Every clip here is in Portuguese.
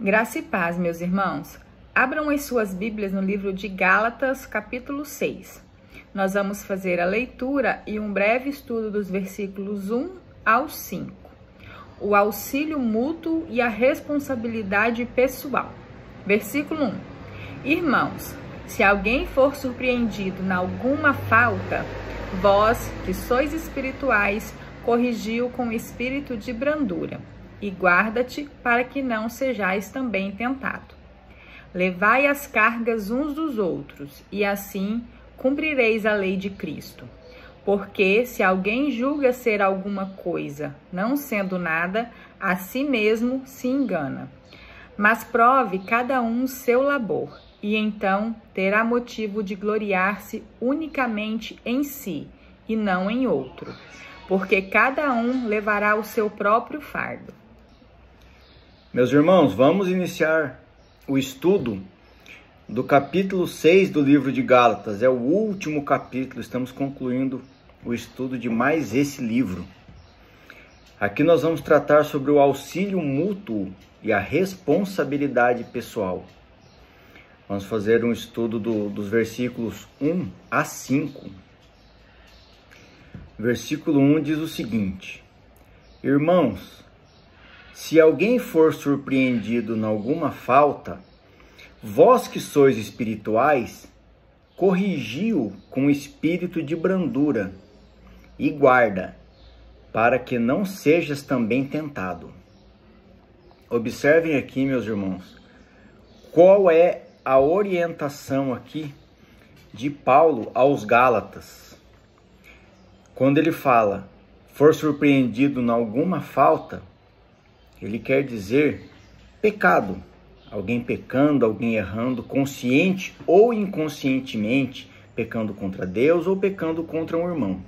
Graça e paz, meus irmãos. Abram as suas Bíblias no livro de Gálatas, capítulo 6. Nós vamos fazer a leitura e um breve estudo dos versículos 1 ao 5. O auxílio mútuo e a responsabilidade pessoal. Versículo 1. Irmãos, se alguém for surpreendido em alguma falta, vós, que sois espirituais, corrigiu com espírito de brandura. E guarda-te para que não sejais também tentado. Levai as cargas uns dos outros, e assim cumprireis a lei de Cristo. Porque se alguém julga ser alguma coisa, não sendo nada, a si mesmo se engana. Mas prove cada um seu labor, e então terá motivo de gloriar-se unicamente em si, e não em outro. Porque cada um levará o seu próprio fardo. Meus irmãos, vamos iniciar o estudo do capítulo 6 do livro de Gálatas. É o último capítulo, estamos concluindo o estudo de mais esse livro. Aqui nós vamos tratar sobre o auxílio mútuo e a responsabilidade pessoal. Vamos fazer um estudo dos versículos 1 a 5. Versículo 1 diz o seguinte: Irmãos, se alguém for surpreendido em alguma falta, vós que sois espirituais, corrigi-o com espírito de brandura e guarda, para que não sejas também tentado. Observem aqui, meus irmãos, qual é a orientação aqui de Paulo aos Gálatas. Quando ele fala, for surpreendido em alguma falta, ele quer dizer pecado. Alguém pecando, alguém errando, consciente ou inconscientemente, pecando contra Deus ou pecando contra um irmão.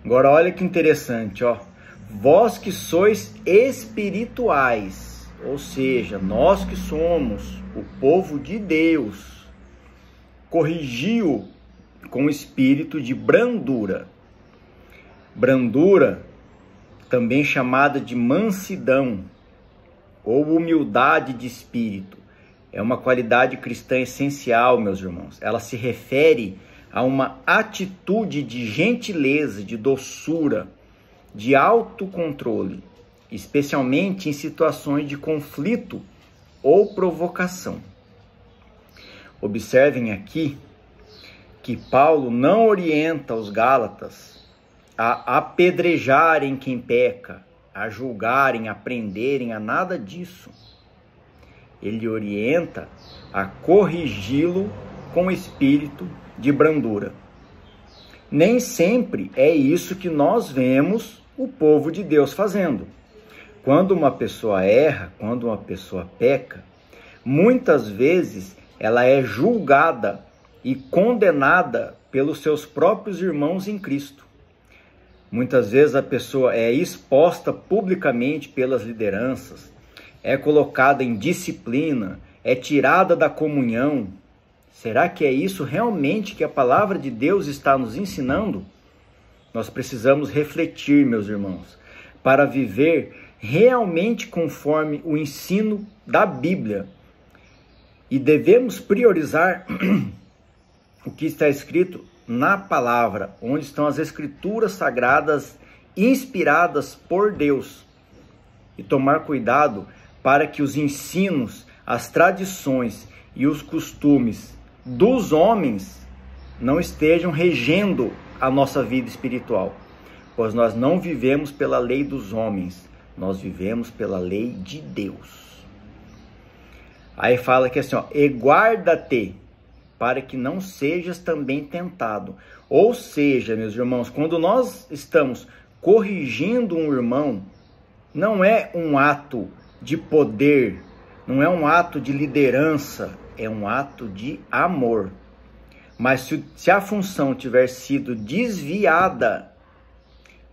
Agora olha que interessante, ó. Vós que sois espirituais, ou seja, nós que somos o povo de Deus, corrigiu com espírito de brandura. Brandura, também chamada de mansidão ou humildade de espírito, é uma qualidade cristã essencial, meus irmãos. Ela se refere a uma atitude de gentileza, de doçura, de autocontrole, especialmente em situações de conflito ou provocação. Observem aqui que Paulo não orienta os Gálatas a apedrejarem quem peca, a julgarem, a prenderem, a nada disso. Ele orienta a corrigi-lo com espírito de brandura. Nem sempre é isso que nós vemos o povo de Deus fazendo. Quando uma pessoa erra, quando uma pessoa peca, muitas vezes ela é julgada e condenada pelos seus próprios irmãos em Cristo. Muitas vezes a pessoa é exposta publicamente pelas lideranças, é colocada em disciplina, é tirada da comunhão. Será que é isso realmente que a palavra de Deus está nos ensinando? Nós precisamos refletir, meus irmãos, para viver realmente conforme o ensino da Bíblia. E devemos priorizar o que está escrito na palavra, onde estão as escrituras sagradas inspiradas por Deus, e tomar cuidado para que os ensinos, as tradições e os costumes dos homens não estejam regendo a nossa vida espiritual, pois nós não vivemos pela lei dos homens, nós vivemos pela lei de Deus. Aí fala que assim, ó, e guarda-te para que não sejas também tentado. Ou seja, meus irmãos, quando nós estamos corrigindo um irmão, não é um ato de poder, não é um ato de liderança, é um ato de amor. Mas se a função tiver sido desviada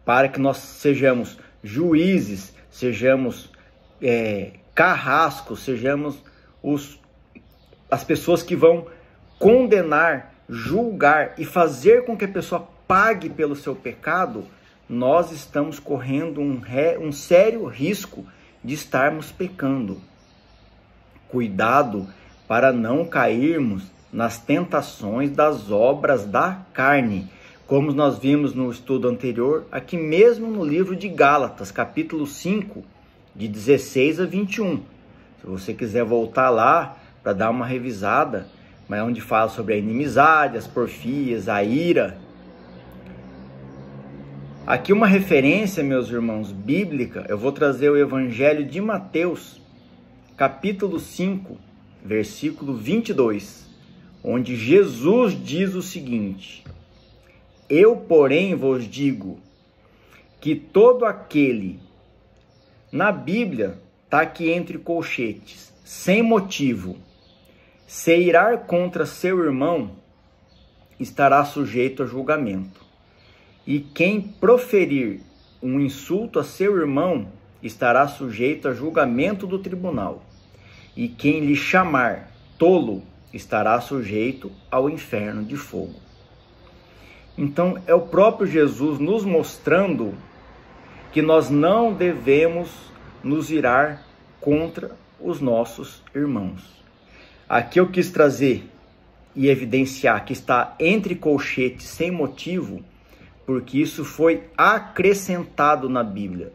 para que nós sejamos juízes, sejamos carrascos, sejamos as pessoas que vão condenar, julgar e fazer com que a pessoa pague pelo seu pecado, nós estamos correndo um sério risco de estarmos pecando. Cuidado para não cairmos nas tentações das obras da carne, como nós vimos no estudo anterior, aqui mesmo no livro de Gálatas, capítulo 5, de 16 a 21. Se você quiser voltar lá para dar uma revisada, mas onde fala sobre a inimizade, as porfias, a ira. Aqui uma referência, meus irmãos, bíblica, eu vou trazer o Evangelho de Mateus, capítulo 5, versículo 22, onde Jesus diz o seguinte: eu, porém, vos digo que todo aquele, na Bíblia, está aqui entre colchetes, sem motivo, se irar contra seu irmão, estará sujeito a julgamento. E quem proferir um insulto a seu irmão, estará sujeito a julgamento do tribunal. E quem lhe chamar tolo, estará sujeito ao inferno de fogo. Então, é o próprio Jesus nos mostrando que nós não devemos nos irar contra os nossos irmãos. Aqui eu quis trazer e evidenciar que está entre colchetes sem motivo, porque isso foi acrescentado na Bíblia.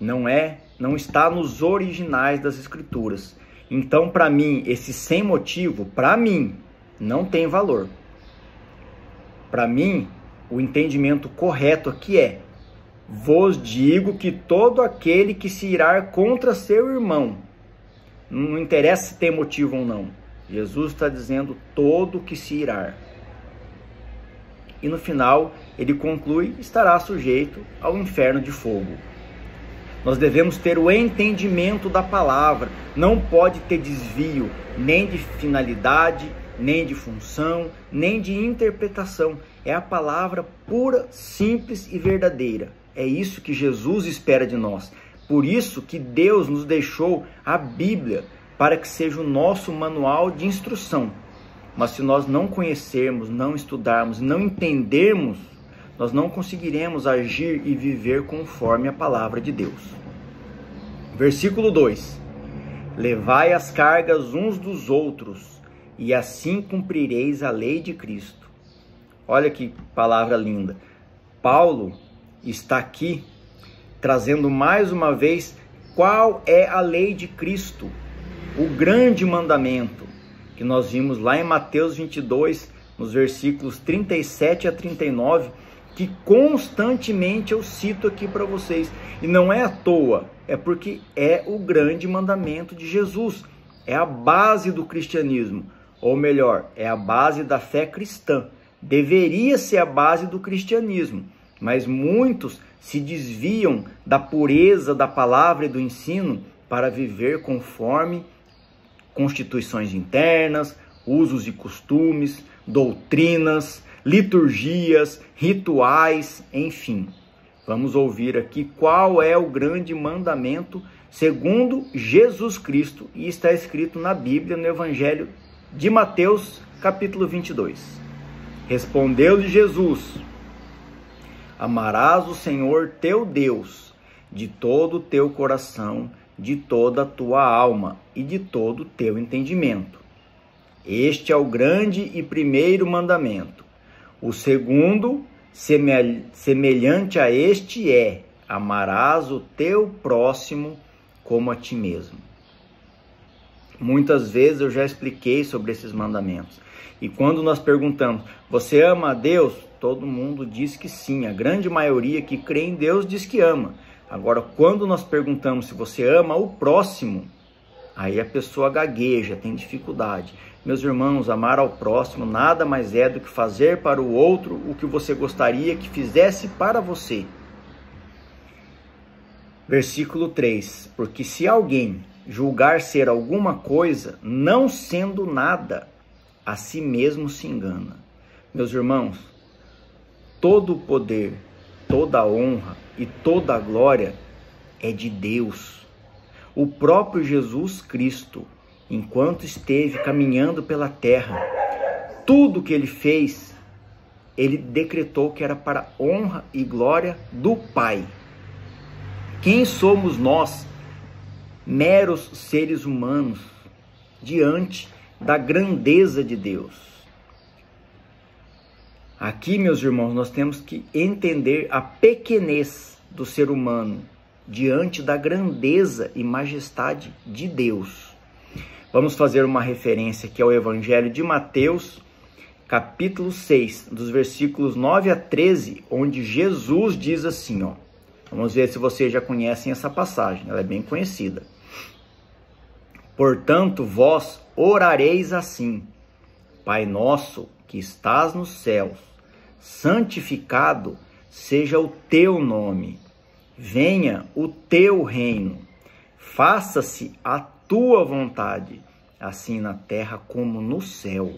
Não está nos originais das Escrituras. Então, para mim, esse sem motivo, para mim, não tem valor. Para mim, o entendimento correto aqui é: vos digo que todo aquele que se irar contra seu irmão, não interessa se tem motivo ou não, Jesus está dizendo todo que se irar. E no final, ele conclui, estará sujeito ao inferno de fogo. Nós devemos ter o entendimento da palavra, não pode ter desvio nem de finalidade, nem de função, nem de interpretação. É a palavra pura, simples e verdadeira. É isso que Jesus espera de nós. Por isso que Deus nos deixou a Bíblia, para que seja o nosso manual de instrução. Mas se nós não conhecermos, não estudarmos, não entendermos, nós não conseguiremos agir e viver conforme a palavra de Deus. Versículo 2. Levai as cargas uns dos outros, e assim cumprireis a lei de Cristo. Olha que palavra linda. Paulo está aqui trazendo mais uma vez qual é a lei de Cristo, o grande mandamento que nós vimos lá em Mateus 22, nos versículos 37 a 39, que constantemente eu cito aqui para vocês. E não é à toa, é porque é o grande mandamento de Jesus, é a base do cristianismo, ou melhor, é a base da fé cristã. Deveria ser a base do cristianismo, mas muitos se desviam da pureza da palavra e do ensino para viver conforme constituições internas, usos e costumes, doutrinas, liturgias, rituais, enfim. Vamos ouvir aqui qual é o grande mandamento segundo Jesus Cristo, e está escrito na Bíblia, no Evangelho de Mateus, capítulo 22. Respondeu-lhe Jesus: amarás o Senhor teu Deus de todo o teu coração, de toda a tua alma e de todo o teu entendimento. Este é o grande e primeiro mandamento. O segundo, semelhante a este, é: amarás o teu próximo como a ti mesmo. Muitas vezes eu já expliquei sobre esses mandamentos. E quando nós perguntamos, você ama a Deus? Todo mundo diz que sim. A grande maioria que crê em Deus diz que ama. Agora, quando nós perguntamos se você ama o próximo, aí a pessoa gagueja, tem dificuldade. Meus irmãos, amar ao próximo nada mais é do que fazer para o outro o que você gostaria que fizesse para você. Versículo 3. Porque se alguém julgar ser alguma coisa, não sendo nada, a si mesmo se engana. Meus irmãos, todo o poder, toda a honra e toda a glória é de Deus. O próprio Jesus Cristo, enquanto esteve caminhando pela terra, tudo que ele fez, ele decretou que era para a honra e glória do Pai. Quem somos nós, meros seres humanos, diante da grandeza de Deus? Aqui, meus irmãos, nós temos que entender a pequenez do ser humano diante da grandeza e majestade de Deus. Vamos fazer uma referência aqui ao Evangelho de Mateus, capítulo 6, dos versículos 9 a 13, onde Jesus diz assim, ó. Vamos ver se vocês já conhecem essa passagem, ela é bem conhecida. Portanto, vós orareis assim: Pai nosso que estás nos céus, santificado seja o teu nome. Venha o teu reino. Faça-se a tua vontade, assim na terra como no céu.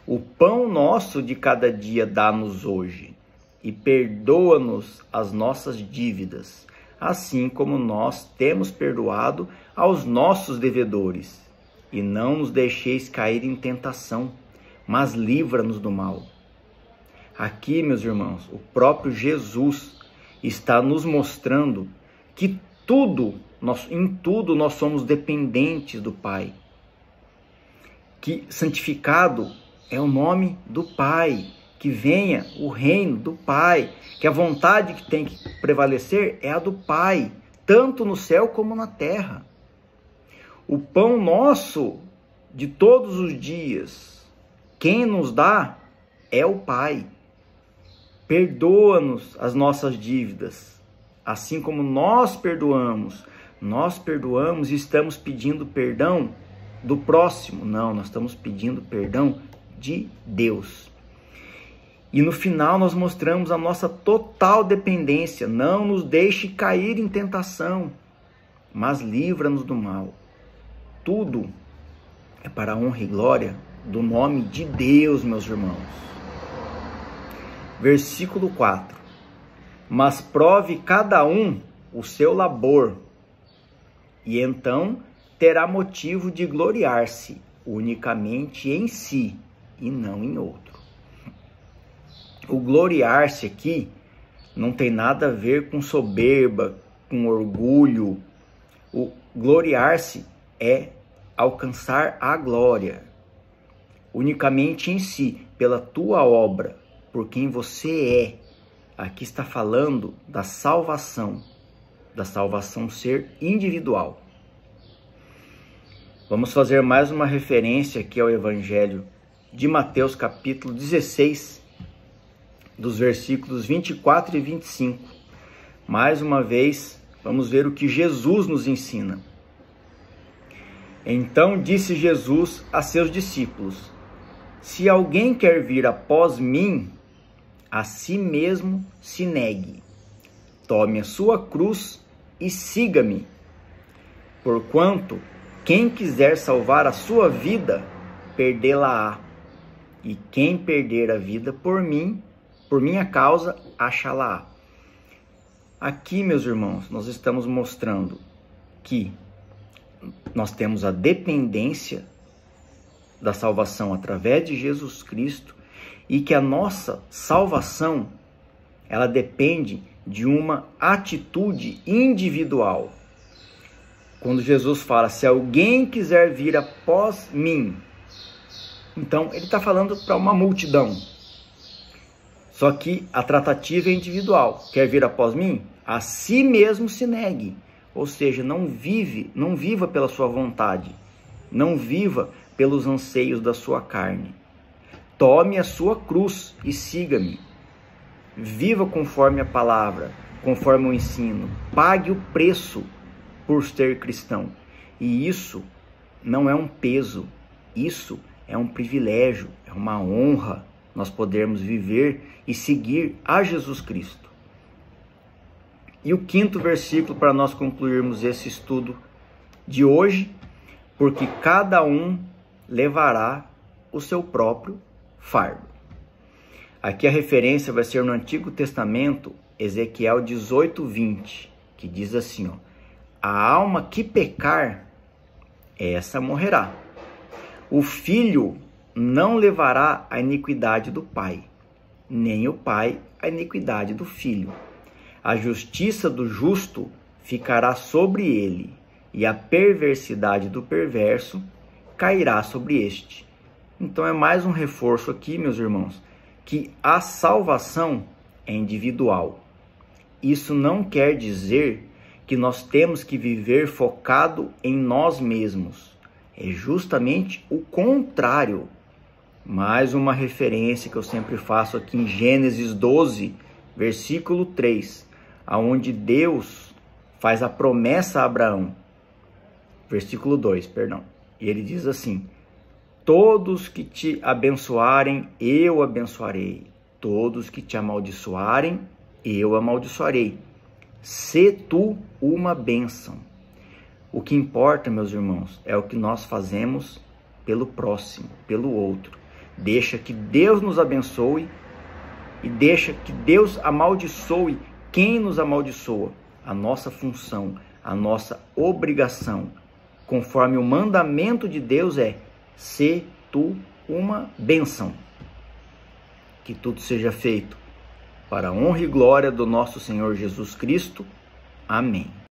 O pão nosso de cada dia dá-nos hoje, e perdoa-nos as nossas dívidas, assim como nós temos perdoado aos nossos devedores. E não nos deixeis cair em tentação, mas livra-nos do mal. Aqui, meus irmãos, o próprio Jesus está nos mostrando que em tudo nós somos dependentes do Pai. Que santificado é o nome do Pai, que venha o reino do Pai, que a vontade que tem que prevalecer é a do Pai, tanto no céu como na terra. O pão nosso de todos os dias, quem nos dá é o Pai. Perdoa-nos as nossas dívidas, assim como nós perdoamos e estamos pedindo perdão do próximo. Não, nós estamos pedindo perdão de Deus. E no final nós mostramos a nossa total dependência. Não nos deixe cair em tentação, mas livra-nos do mal. Tudo é para a honra e glória do nome de Deus, meus irmãos. Versículo 4. Mas prove cada um o seu labor, e então terá motivo de gloriar-se unicamente em si e não em outro. O gloriar-se aqui não tem nada a ver com soberba, com orgulho. O gloriar-se é alcançar a glória unicamente em si, pela tua obra, por quem você é. Aqui está falando da salvação ser individual. Vamos fazer mais uma referência aqui ao Evangelho de Mateus, capítulo 16, dos versículos 24 e 25. Mais uma vez, vamos ver o que Jesus nos ensina. Então disse Jesus a seus discípulos: Se alguém quer vir após mim, a si mesmo se negue. Tome a sua cruz e siga-me. Porquanto, quem quiser salvar a sua vida, perdê-la-á. E quem perder a vida por mim, por minha causa, achá-la-á. Aqui, meus irmãos, nós estamos mostrando que nós temos a dependência da salvação através de Jesus Cristo e que a nossa salvação, ela depende de uma atitude individual. Quando Jesus fala, se alguém quiser vir após mim, então ele está falando para uma multidão. Só que a tratativa é individual. Quer vir após mim? A si mesmo se negue. Ou seja, não viva pela sua vontade. Não viva pelos anseios da sua carne. Tome a sua cruz e siga-me. Viva conforme a palavra, conforme o ensino. Pague o preço por ser cristão. E isso não é um peso. Isso é um privilégio, é uma honra nós podermos viver e seguir a Jesus Cristo. E o quinto versículo para nós concluirmos esse estudo de hoje: porque cada um levará o seu próprio fardo. Aqui a referência vai ser no Antigo Testamento, Ezequiel 18:20, que diz assim, ó: a alma que pecar, essa morrerá. O filho não levará a iniquidade do pai, nem o pai a iniquidade do filho. A justiça do justo ficará sobre ele, e a perversidade do perverso cairá sobre este. Então é mais um reforço aqui, meus irmãos, que a salvação é individual. Isso não quer dizer que nós temos que viver focado em nós mesmos. É justamente o contrário. Mais uma referência que eu sempre faço aqui em Gênesis 12, versículo 3, aonde Deus faz a promessa a Abraão. Versículo 2, perdão. E ele diz assim: todos que te abençoarem, eu abençoarei. Todos que te amaldiçoarem, eu amaldiçoarei. Sê tu uma bênção. O que importa, meus irmãos, é o que nós fazemos pelo próximo, pelo outro. Deixa que Deus nos abençoe e deixa que Deus amaldiçoe quem nos amaldiçoa. A nossa função, a nossa obrigação, conforme o mandamento de Deus é: sê tu uma bênção. Que tudo seja feito para a honra e glória do nosso Senhor Jesus Cristo. Amém.